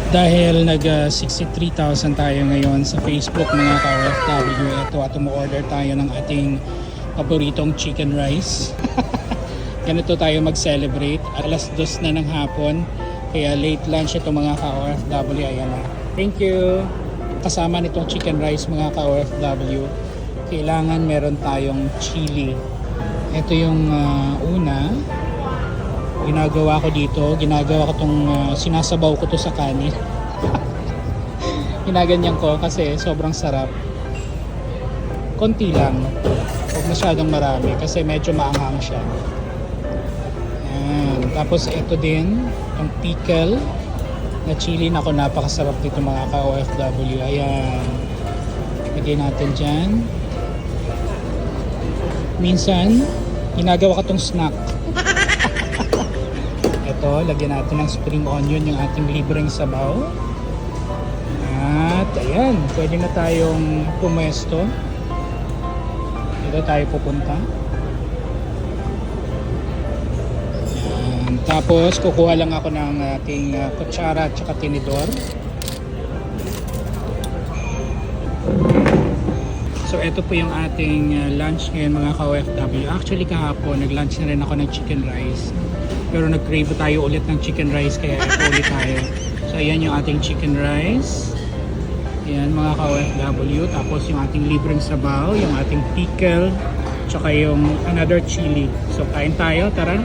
Dahil nag 63,000 tayo ngayon sa Facebook mga ka-OFW, ito at umorder tayo ng ating paboritong chicken rice. Ganito tayo mag-celebrate. Alas 2 na ng hapon, kaya late lunch ito mga ka-OFW. Ayan na. Thank you. Kasama nitong chicken rice mga ka-OFW, kailangan meron tayong chili. Ito yung una. Ginagawa ko dito, ginagawa ko tong sinasabaw ko to sa kanin. Ginaganyan ko kasi sobrang sarap. Konti lang, huwag masyadong marami kasi medyo maanghang siya. Ayan. Tapos ito din yung pickle na chili. Nako, napakasarap dito mga ka-OFW. Ayan, lagay natin dyan. Minsan ginagawa ko tong snack. Ito, lagyan natin ng spring onion, yung ating libreng sabaw. At ayan, pwede na tayong pumuesto. Dito tayo pupunta. Ayan. Tapos kukuha lang ako ng ating kutsara at saka tinidor. So ito po yung ating lunch ngayon mga ka-OFW. Actually kahapon nag-lunch na rin ako ng chicken rice, pero nag-crave tayo ulit ng chicken rice kaya ito ulit tayo. So ayan yung ating chicken rice. Ayan mga ka-OFW. Tapos yung ating libreng sabaw, yung ating pickle, tsaka yung another chili. So kain tayo, tara.